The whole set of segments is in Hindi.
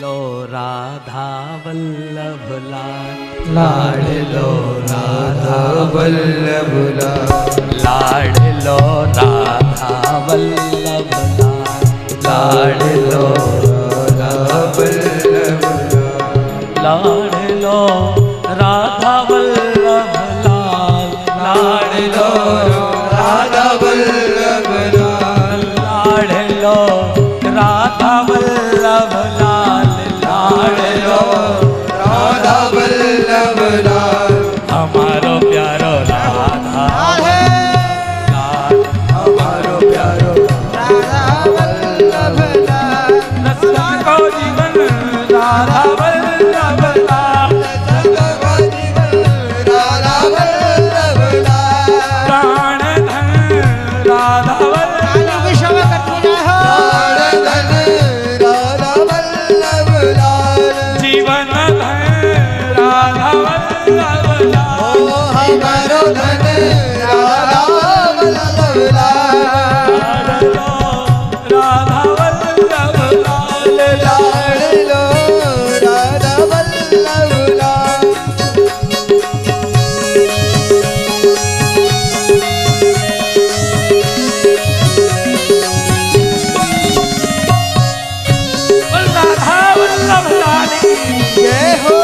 लो राधा वल्लभ लाल, लाड लो राधा वल्लभ लाल, लाड लो राधा वल्लभ लाल, लाड लो राधा वल्लभ लाल, लाड लो राधा वल्लभ लाल, लाड लो राधा वल्लभ लाल, लाड लो राधा वल्लभ लाल, लाड लो राधा वल्लभ लाल, हमारो प्यारो राधा लाल, हमारो प्यारो राधा वल्लभ लाल, रसना को जीवन राधा वल्लभ लाल, राधा वल्लभ लाल, प्राण धन राधा वल्लभ प्राण धन राधा वल्लभ लाल, जीवन धन राधा वल्लभ लाल, हमारो धन राधा वल्लभ लाल, राधा वल्लभ लाल, लाड लो राधा वल्लभ लाल, राधा वल्लभ लाल की जय हो।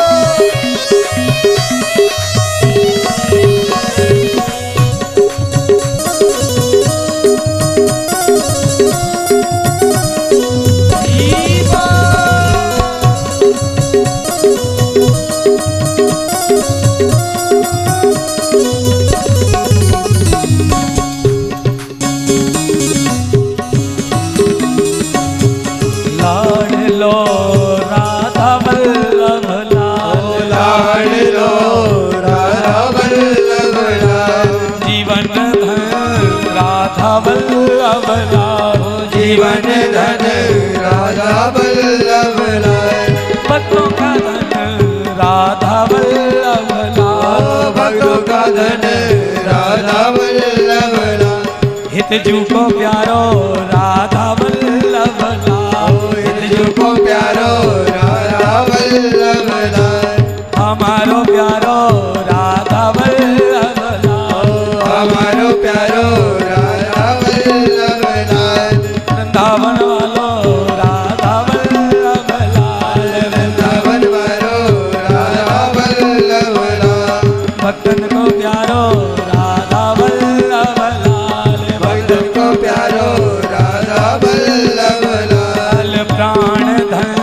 लाड लो राधा वल्लभ लाल, लाड लो राधा वल्लभ लाल, जीवन धन राधा वल्लभ लाल, जीवन धन राधा वल्लभ लाल, भक्तों का धन राधा वल्लभ लाल, भक्तों का धन राधा वल्लभ लाल, हित जू को प्यारो राधा वल्लभ लाल, हितजू को प्यारो राधा वल्लभ लाल, हमारो प्यारो राधा वल्लभ लाल, हमारो प्यारो राधा वल्लभ लाल, वृंदावन वालो राधा वल्लभ लाल, वृंदावन वालो राधा वल्लभ लाल, भक्तन को प्यारो राधा वल्लभ लाल, भक्तन को प्यारो राधा वल्लभ लाल, प्राण धन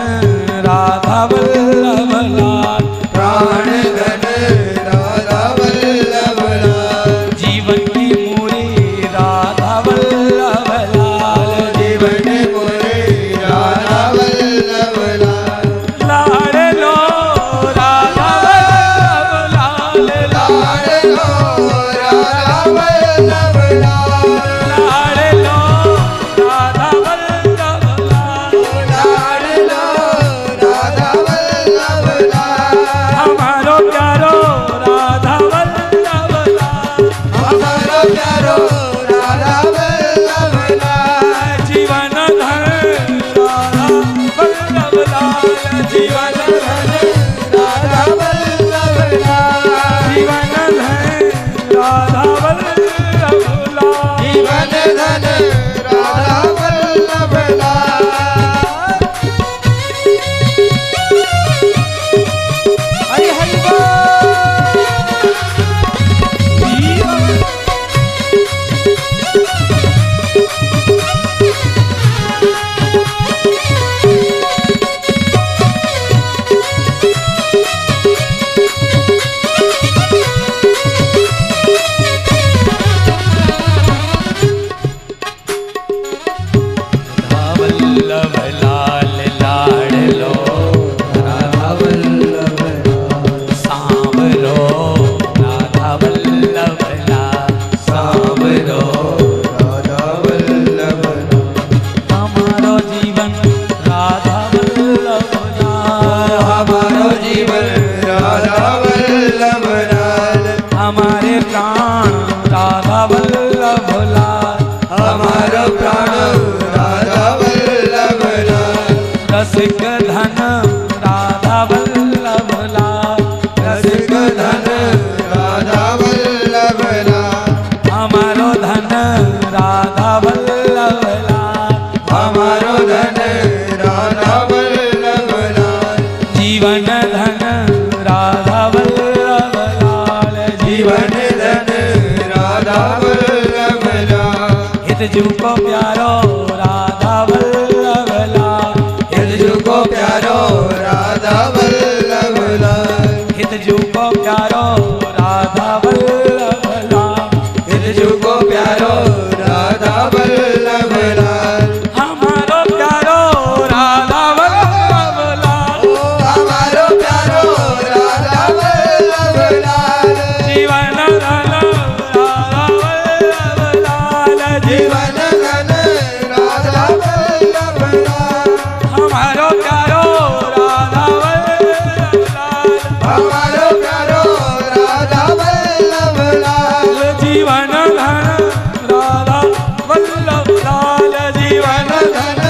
धन राधा वल्लभ लाल, रसिक धन राधा वल्लभ लाल, हमारो धन राधा वल्लभ लाल, हमारो धन राधा वल्लभ लाल, जीवन धन राधा वल्लभ लाल, जीवन धन राधा वल्लभ लाल, हित जू को प्यारो राधा वल्लभ लाल, हित जू को प्यारो राधा वल्लभ लाल, हित जू को प्यारो राधा वल्लभ लाल, हित जू को प्यारो राधा वल्लभ लाल, हमारो प्यारो राधा वल्लभ लाल, हमारो प्यारो राधा वल्लभ लाल, जीवन धन राधा वल्लभ लाल, जीवन धन राधा वल्लभ लाल, हमारो प्यारो राधा वल्लभ लाल, हमारो प्यारो राधा वल्लभ लाल, जीवन धन राधा वल्लभ लाल, जीवन धन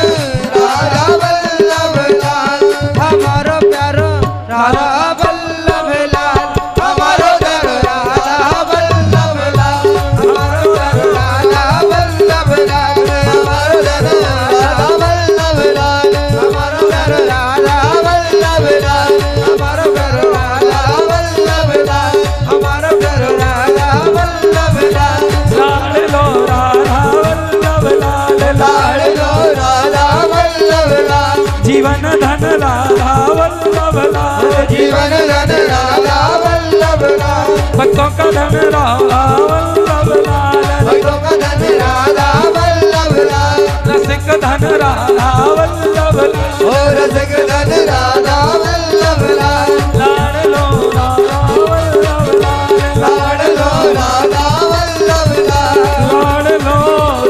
राधा वल्लभ लाल, हमारो प्यारो राधा वल्लभ लाल, हमारो प्यारो राधा वल्लभ लाल, हमारो प्यारो राधा वल्लभ लाल, हमारो प्यारो राधा वल्लभ लाल, हमारो प्यारो राधा वल्लभ लाल, हमारो प्यारो राधा वल्लभ लाल, हमारो प्यारो राधा वल्लभ लाल, लाड लो राधा वल्लभ लाल, लाड लो राधा वल्लभ लाल, जीवन धन राधा वल्लभ लाल, जीवन धन राधा वल्लभ लाल, भक्तों का धन राधा वल्लभ लाल, भक्तों का धन राधा वल्लभ लाल, रसिक धन राधा वल्लभ लाल, ओ रसिक धन राधा वल्लभ लाल, लाड लो राधा वल्लभ लाल, लाड लो राधा वल्लभ लाल, लाड लो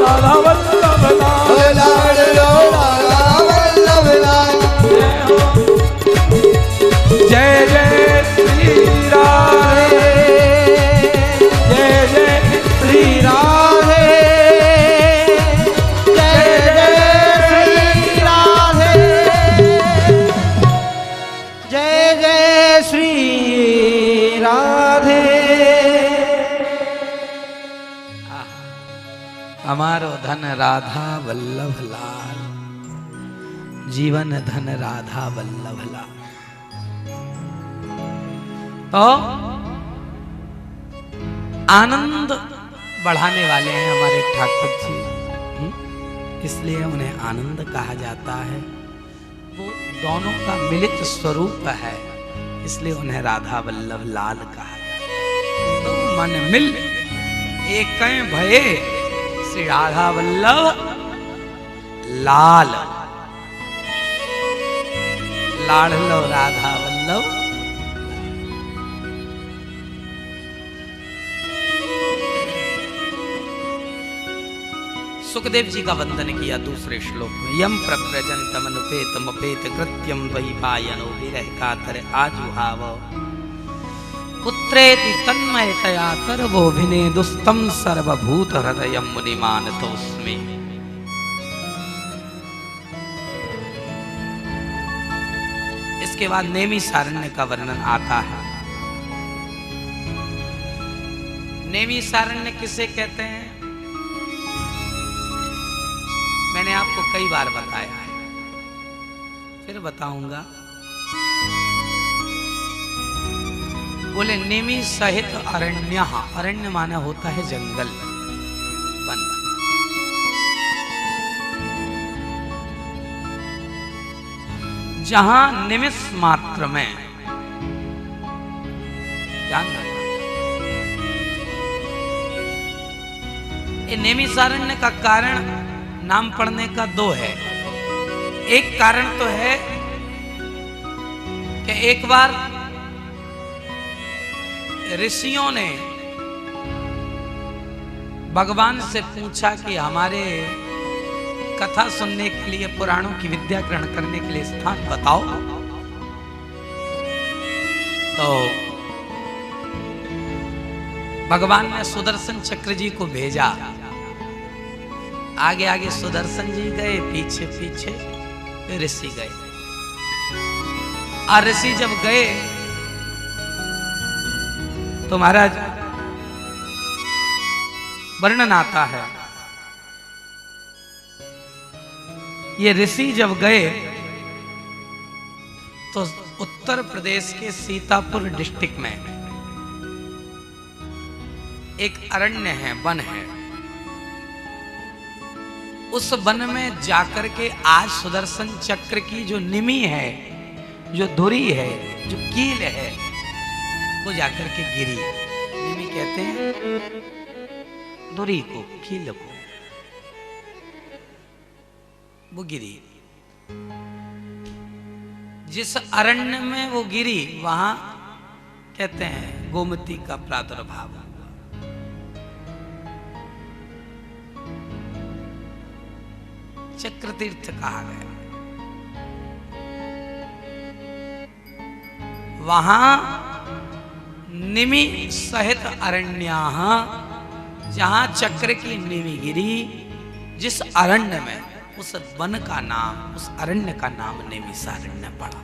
राधा वल्लभ ओ लाल, लाड लो राधा वल्लभ लाल, जय जय श्री राधे, जय जय श्री राधे, जय जय श्री राधे, जय जय श्री राधे, हमारो धन राधा वल्लभ लाल, जीवन धन राधा वल्लभ लाल। तो आनंद बढ़ाने वाले हैं हमारे ठाकुर जी, इसलिए उन्हें आनंद कहा जाता है। वो दोनों का मिलित स्वरूप है, इसलिए उन्हें राधा वल्लभ लाल कहा जाता है। तो मन मिल एक भये श्री राधा वल्लभ लाल, लाड़ लो राधा वल्लभ। सुखदेव जी का वंदन किया दूसरे श्लोक में, यम प्रव्रजंतमनुपेतमपेत कृत्यम वही पायनो विरह कातर आजुहाव पुत्रेति तन्मयतया तरवो विनेदुस्तम सर्वभूत हृदयम मुनिमानतोस्मि। इसके बाद नेमी सारण्य का वर्णन आता है। नेमी सारण्य किसे कहते हैं मैंने आपको कई बार बताया है, फिर बताऊंगा। बोले नेमी सहित अरण्य, अरण्य माना होता है जंगल, वन। जहां निमिष मात्र में, ध्यान रखना, ये नेमिषारण्य का कारण नाम पढ़ने का दो है। एक कारण तो है कि एक बार ऋषियों ने भगवान से पूछा कि हमारे कथा सुनने के लिए, पुराणों की विद्या ग्रहण करने के लिए स्थान बताओ। तो भगवान ने सुदर्शन चक्र जी को भेजा। आगे आगे सुदर्शन जी गए, पीछे पीछे ऋषि गए। और ऋषि जब गए तो महाराज वर्णन आता है, ये ऋषि जब गए तो उत्तर प्रदेश के सीतापुर डिस्ट्रिक्ट में एक अरण्य है, वन है। उस वन में जाकर के आज सुदर्शन चक्र की जो निमी है, जो धुरी है, जो कील है, वो जाकर के गिरी। निमी कहते हैं धुरी को, कील को, वो गिरी। जिस अरण्य में वो गिरी वहां कहते हैं गोमती का प्रादुर्भाव हुआ। चक्र तीर्थ कहा गया। वहां निमि सहित अरण्याः, जहां चक्र की निमि गिरी, जिस अरण्य में, उस वन का नाम, उस अरण्य का नाम नेमिषारण्य पड़ा।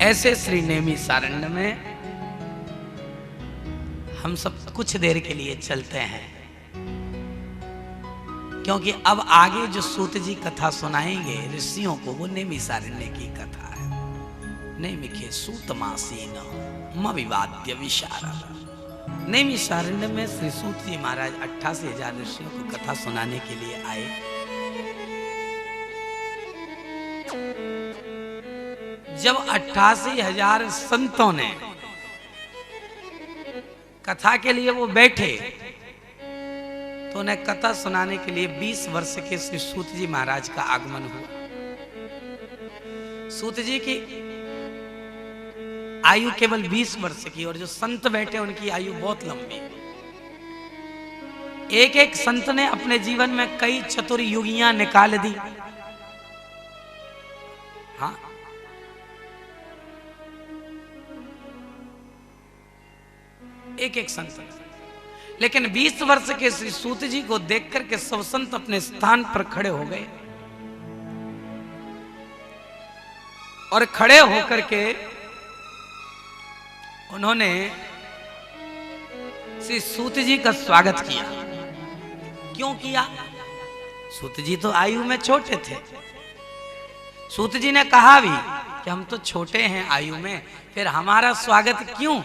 ऐसे श्री नेमिषारण्य में हम सब कुछ देर के लिए चलते हैं, क्योंकि अब आगे जो सूत जी कथा सुनाएंगे ऋषियों को, वो नेमिषारण्य की कथा है। नेमिखे सूतमासीन मविवाद्य विशारद। नेमिषारण्य में श्री सूत जी महाराज 88,000 ऋषियों को कथा सुनाने के लिए आए। जब 88,000 संतों ने कथा के लिए वो बैठे, तो उन्हें कथा सुनाने के लिए 20 वर्ष के श्री सूत जी महाराज का आगमन हुआ। सूत जी की आयु केवल 20 वर्ष की, और जो संत बैठे उनकी आयु बहुत लंबी। एक एक संत ने अपने जीवन में कई चतुर्युगियां निकाल दी। हाँ, एक एक संत। लेकिन 20 वर्ष के श्री सूत जी को देख करके सब संत अपने स्थान पर खड़े हो गए, और खड़े होकर के उन्होंने श्री सूत जी का स्वागत किया। क्यों किया? सूत जी तो आयु में छोटे थे। सूत जी ने कहा भी कि हम तो छोटे हैं आयु में, फिर हमारा स्वागत क्यों?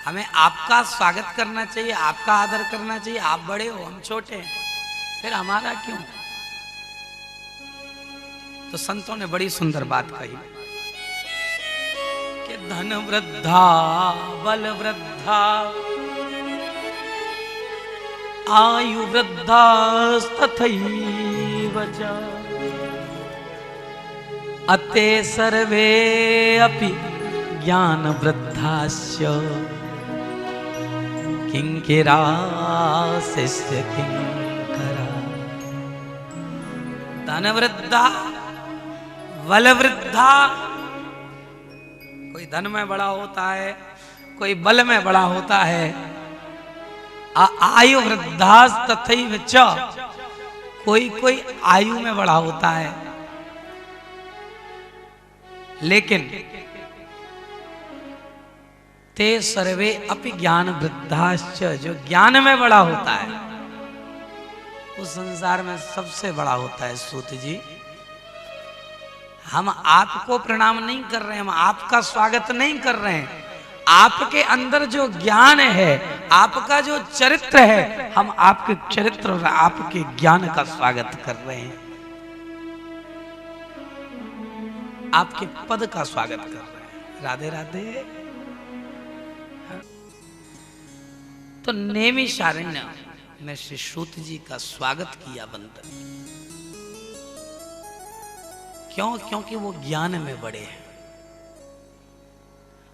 हमें आपका स्वागत करना चाहिए, आपका आदर करना चाहिए। आप बड़े हो, हम छोटे हैं, फिर हमारा क्यों? तो संतों ने बड़ी सुंदर बात कही कि धन वृद्धा बल वृद्धा आयु वृद्धा तथैव च अते सर्वे अपि ज्ञान वृद्धास्य किंकिरा शिष्य किंकरा। धन वृद्धा बल वृद्धा, कोई धन में बड़ा होता है, कोई बल में बड़ा होता है। आयु वृद्धा तथैव च, कोई कोई आयु में बड़ा होता है। लेकिन ते सर्वे अपि ज्ञान वृद्धाश्च, जो ज्ञान में बड़ा होता है वो संसार में सबसे बड़ा होता है। सूत जी, हम आपको प्रणाम नहीं कर रहे हैं, हम आपका स्वागत नहीं कर रहे हैं। आपके अंदर जो ज्ञान है, आपका जो चरित्र है, हम आपके चरित्र और आपके ज्ञान का स्वागत कर रहे हैं, आपके पद का स्वागत कर रहे हैं। राधे राधे। तो नेमिषारण्य में श्री सूत जी का स्वागत किया बंदर। क्यों? क्योंकि वो ज्ञान में बड़े हैं।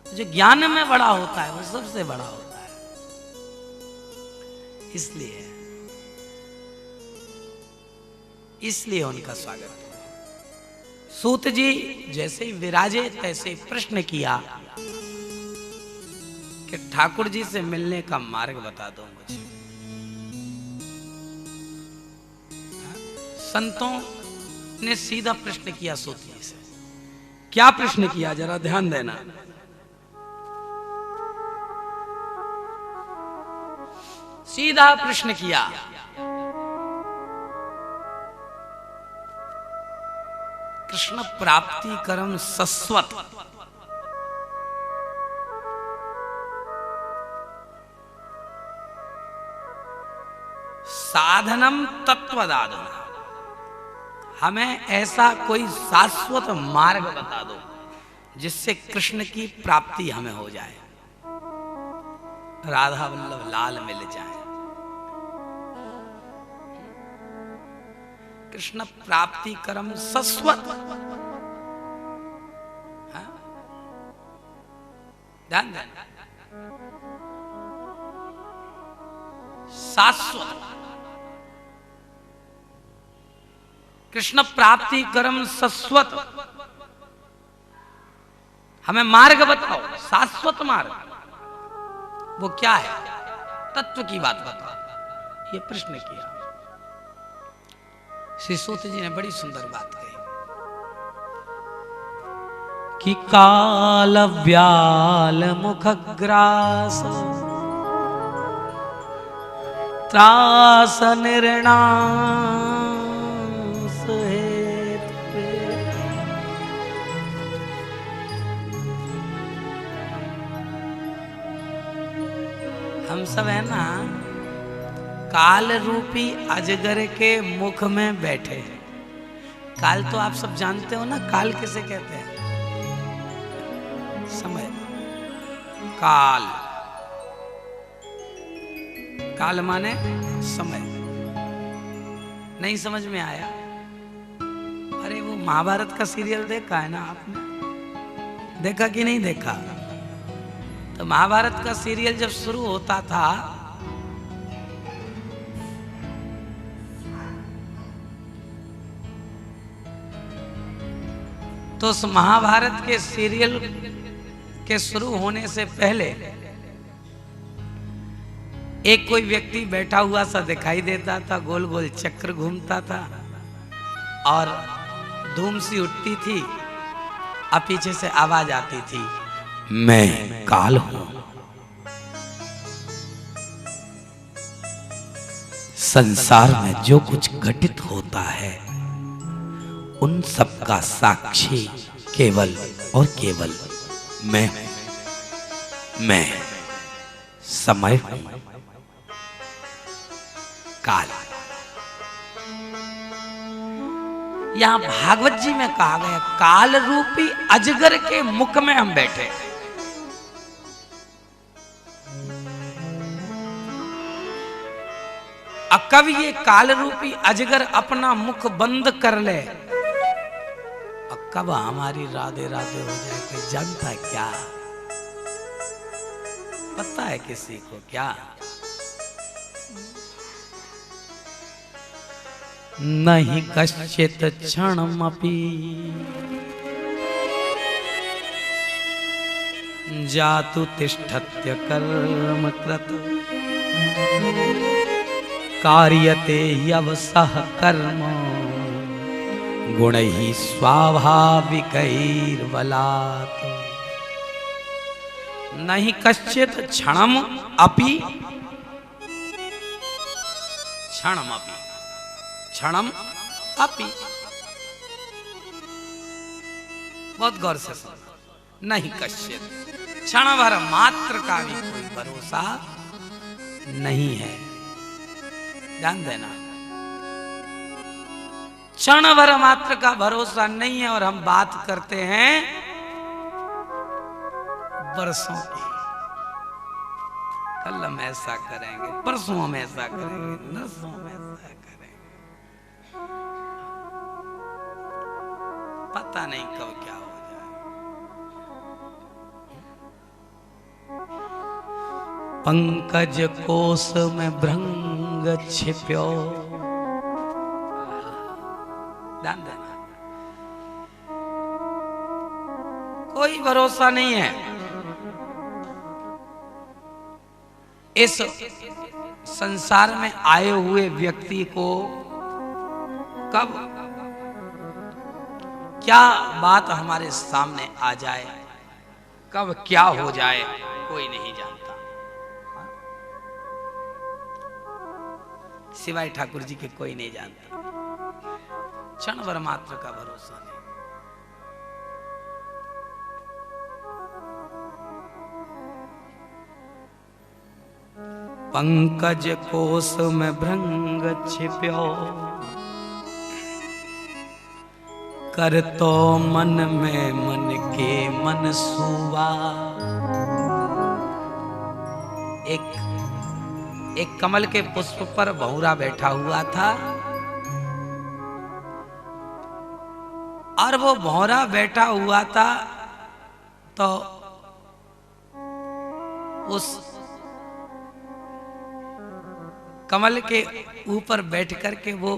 जो ज्ञान में बड़ा होता है वो सबसे बड़ा होता है। इसलिए उनका स्वागत। सूत जी जैसे ही विराजे तैसे प्रश्न किया कि ठाकुर जी से मिलने का मार्ग बता दो मुझे। संतों ने सीधा प्रश्न किया सूत जी से। क्या प्रश्न किया, जरा ध्यान देना। सीधा प्रश्न किया, कृष्ण प्राप्ति कर्म सस्वत साधनम तत्वदादम, हमें ऐसा कोई शाश्वत मार्ग बता दो जिससे कृष्ण की प्राप्ति हमें हो जाए, राधा वल्लभ लाल मिल जाए। कृष्ण प्राप्ति कर्म शाश्वत, ध्यान देना, शाश्वत कृष्ण प्राप्ति कर्म शाश्वत, हमें मार्ग बताओ, शाश्वत मार्ग। वो क्या है? तत्व की बात बताओ। ये प्रश्न किया। श्री सूत जी ने बड़ी सुंदर बात कही कि काल व्याल मुख ग्रास त्रास निर्णास हेतु। हम सब है ना काल रूपी अजगर के मुख में बैठे हैं। काल तो आप सब जानते हो ना, काल किसे कहते हैं? समय। काल, काल माने समय। नहीं समझ में आया? अरे वो महाभारत का सीरियल देखा है ना आपने? देखा कि नहीं देखा? तो महाभारत का सीरियल जब शुरू होता था तो उस महाभारत के सीरियल के शुरू होने से पहले एक कोई व्यक्ति बैठा हुआ सा दिखाई देता था, गोल गोल चक्र घूमता था और धूम सी उठती थी और पीछे से आवाज आती थी, मैं काल हूं, संसार में जो कुछ घटित होता है उन सब का साक्षी केवल और केवल मैं समय हूं, काल। यहां भागवत जी में कहा गया काल रूपी अजगर के मुख में हम बैठे। अब कब ये काल रूपी अजगर अपना मुख बंद कर ले और कब हमारी राधे राधे हो जाए, कोई जानता है क्या? पता है किसी को क्या? नहीं कश्चित क्षणमपि जातु तिष्ठत्य कर्म कृत कार्यते ह्यवसः कर्म गुणैः स्वाभाविकैर्बलात्। नहीं कश्चित क्षणम अपि, क्षणम अपि, क्षणम अपि, बहुत गौर से सुनना। नहीं कश्चित, क्षण भर मात्र का भी कोई भरोसा नहीं है। ध्यान देना, क्षण भर मात्र का भरोसा नहीं है। और हम बात करते हैं वर्षों की। कल हम ऐसा करेंगे, परसों हम ऐसा करेंगे, नरसों हम ऐसा करेंगे, पता नहीं कब क्या हो जाए। पंकज कोश में भृंग छिप्यो, ध्यान देना, कोई भरोसा नहीं है। इस संसार में आए हुए व्यक्ति को कब क्या बात हमारे सामने आ जाए, कब क्या हो जाए, कोई नहीं जानता, सिवाय ठाकुर जी के कोई नहीं जानता। क्षण भर मात्र का भरोसा नहीं। पंकज कोस में भृंग छिप्यो, कर तो मन में मन के मन सुवा। एक कमल के पुष्प पर भौरा बैठा हुआ था और वो भौरा बैठा हुआ था तो उस कमल के ऊपर बैठ कर के वो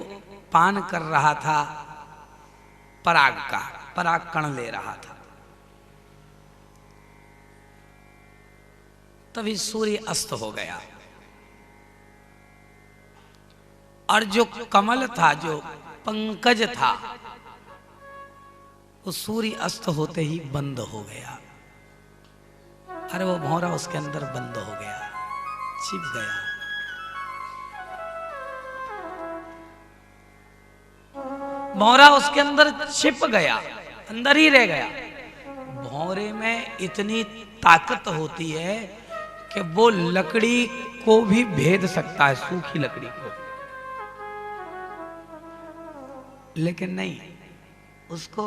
पान कर रहा था, पराग कण ले रहा था। तभी सूर्य अस्त हो गया और जो कमल था, जो पंकज था, वो सूर्य अस्त होते ही बंद हो गया। अरे वो भौरा उसके अंदर बंद हो गया, छिप गया। भौरा उसके अंदर छिप गया, अंदर ही रह गया। भौरे में इतनी ताकत होती है कि वो लकड़ी को भी भेद सकता है, सूखी लकड़ी को, लेकिन नहीं, उसको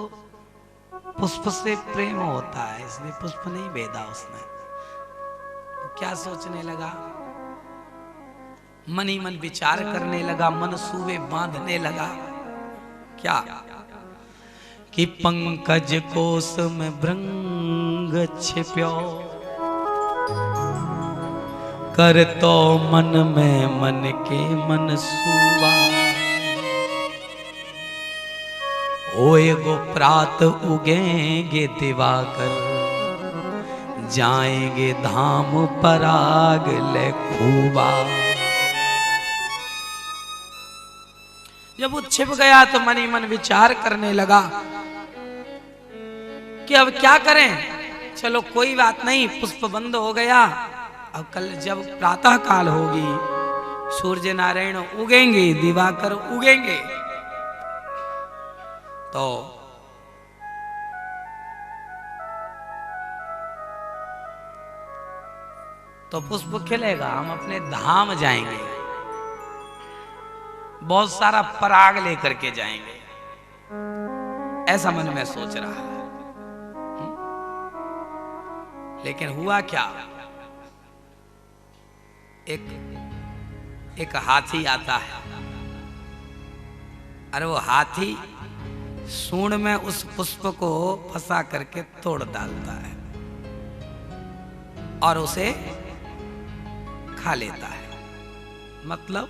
पुष्प से प्रेम होता है, इसलिए पुष्प नहीं भेदा उसने। तो क्या सोचने लगा, मन ही मन विचार करने लगा, मन सूबे बांधने लगा। क्या कि पंकज कोस में भृंग छिप्यो, कर तो मन में मन के मन सुवा। ओए गो प्रात उगेंगे दिवाकर, जाएंगे धाम पराग ले खूबा। जब वो छिप गया तो मन ही मन विचार करने लगा कि अब क्या करें। चलो कोई बात नहीं, पुष्प बंद हो गया। अब कल जब प्रातः काल होगी, सूर्य नारायण उगेंगे, दिवाकर उगेंगे, तो पुष्प खिलेगा, हम अपने धाम जाएंगे, बहुत सारा पराग लेकर के जाएंगे, ऐसा मन में सोच रहा है। लेकिन हुआ क्या, एक हाथी आता है। अरे वो हाथी सूंड में उस पुष्प को फंसा करके तोड़ डालता है और उसे खा लेता है। मतलब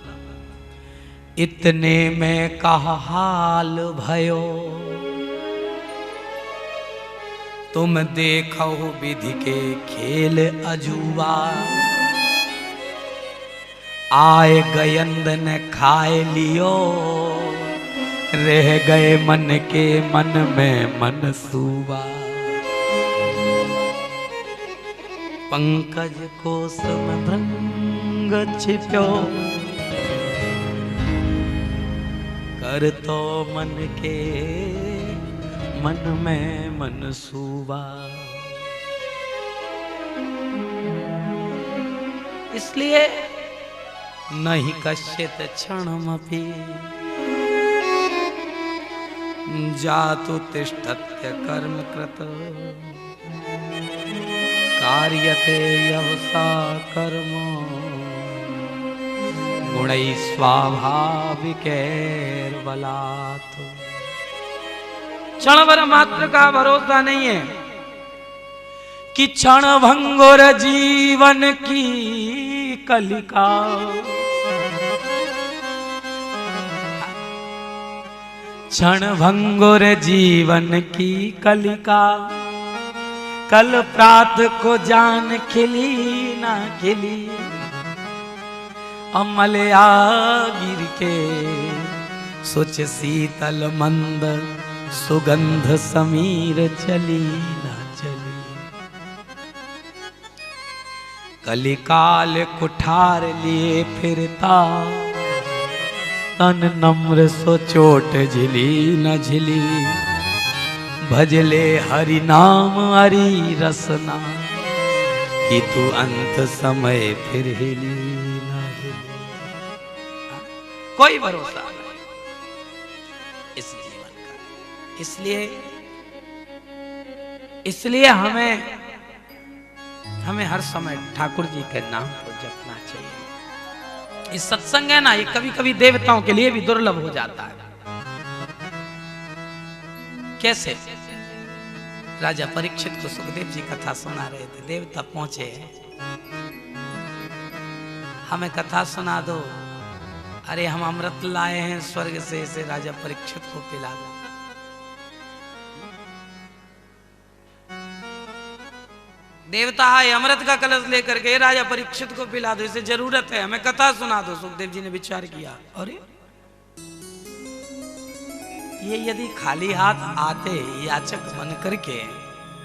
इतने में कहा हाल भयो, तुम देखो विधि के खेल अजूबा। आए गयंद ने खाए लियो, रह गए मन के मन में मन सूबा। पंकज कोस में भृंग छिप्यो, कर तो मन के मन में मन सूबा। इसलिए नहीं कश्चित क्षणमपि जातु तिष्ठत्य कर्म कृत, कार्यते यवसा कर्म गुणै स्वाभाविकैर्बलात्। क्षण भर मात्र का भरोसा नहीं है कि क्षण भंगुर जीवन की कलिका। क्षण भंगुर जीवन की कलिका, कल प्रात को जान खिली ना खिली। अमलया गिर के सोच शीतल मंद सुगंध समीर चली ना चली। कलिकाल कुठार लिए फिरता तन नम्र सो चोट झिली न झिली। भजले हरि नाम हरि रसना कि तू अंत समय फिर हिली न हिली। कोई भरोसा नहीं इस जीवन का। इसलिए हमें हर समय ठाकुर जी के नाम को जपना चाहिए। ये सत्संग है ना, ये कभी कभी देवताओं के लिए भी दुर्लभ हो जाता है। कैसे? राजा परीक्षित को सुखदेव जी कथा सुना रहे थे, देवता पहुंचे, हमें कथा सुना दो। अरे हम अमृत लाए हैं स्वर्ग से, इसे राजा परीक्षित को पिला दो। देवता आए अमृत का कलश लेकर के, राजा परीक्षित को पिला दो, इसे जरूरत है, हमें कथा सुना दो। सुखदेव जी ने विचार किया, अरे ये यदि खाली हाथ आते याचक बन करके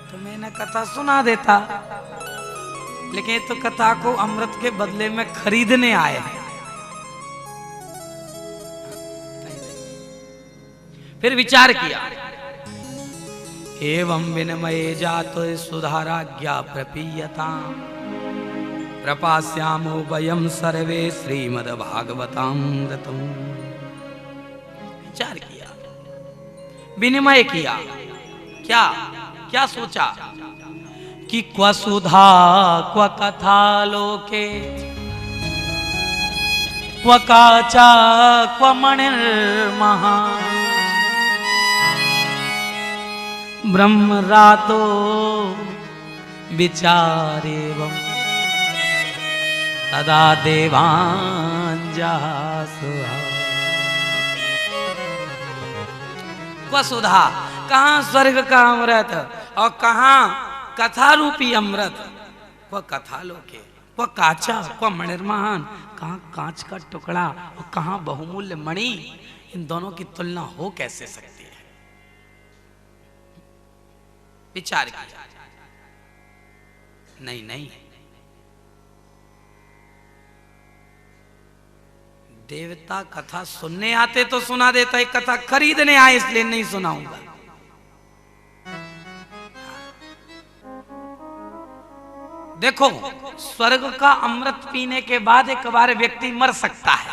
तो मैं इन्हें कथा सुना देता, लेकिन ये तो कथा को अमृत के बदले में खरीदने आए हैं। फिर विचार किया, एवं विनमये जातो सुधाराज्ञा प्रपीयता प्रपास्यामो वयम सर्वे श्रीमद्भागवतामृतम्। विचार किया, विनिमय किया, क्या क्या सोचा कि क्व सुधा क्व कथा लोके क्व काचा क्व मणिर्महा ब्रह्म रातो विचारेवं तदा देवांजासुहा। वसुधा, कहाँ स्वर्ग का अमृत और कहाँ कथा रूपी अमृत। वह कथा लोके, वह काचा, वह मणिर्महान, कहाँ कांच का टुकड़ा और कहाँ बहुमूल्य मणि। इन दोनों की तुलना हो कैसे सकती है? विचार किया, नहीं, देवता कथा सुनने आते तो सुना देता, एक कथा खरीदने आए इसलिए नहीं सुनाऊंगा। देखो, स्वर्ग का अमृत पीने के बाद एक बार व्यक्ति मर सकता है।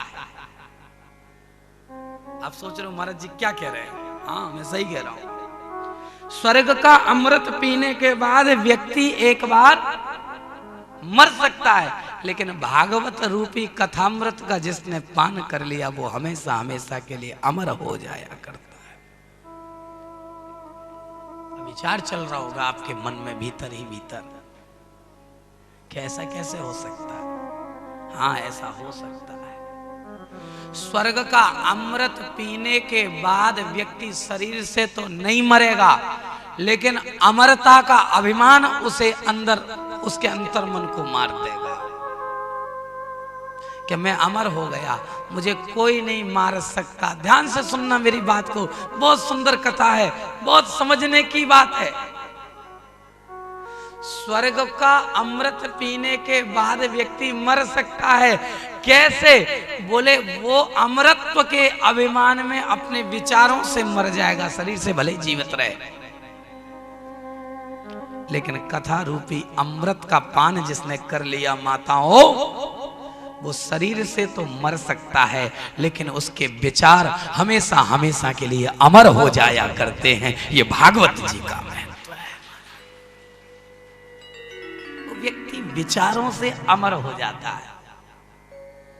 आप सोच रहे हो महाराज जी क्या कह रहे हैं? हाँ, मैं सही कह रहा हूं। स्वर्ग का अमृत पीने के बाद व्यक्ति एक बार मर सकता है, लेकिन भागवत रूपी कथामृत का जिसने पान कर लिया वो हमेशा हमेशा के लिए अमर हो जाया करता है। विचार चल रहा होगा आपके मन में भीतर ही भीतर, कैसा कैसे हो सकता है? हाँ, ऐसा हो सकता है। स्वर्ग का अमृत पीने के बाद व्यक्ति शरीर से तो नहीं मरेगा, लेकिन अमरता का अभिमान उसे अंदर, उसके अंतर मन को मार देगा कि मैं अमर हो गया, मुझे कोई नहीं मार सकता। ध्यान से सुनना मेरी बात को, बहुत सुंदर कथा है, बहुत समझने की बात है। स्वर्ग का अमृत पीने के बाद व्यक्ति मर सकता है। कैसे? बोले वो अमरत्व के अभिमान में अपने विचारों से मर जाएगा, शरीर से भले जीवित रहे, लेकिन कथा रूपी अमृत का पान जिसने कर लिया माताओं, वो शरीर से तो मर सकता है, लेकिन उसके विचार हमेशा हमेशा के लिए अमर हो जाया करते हैं। ये भागवत जी का महत्व है। वो व्यक्ति विचारों से अमर हो जाता है।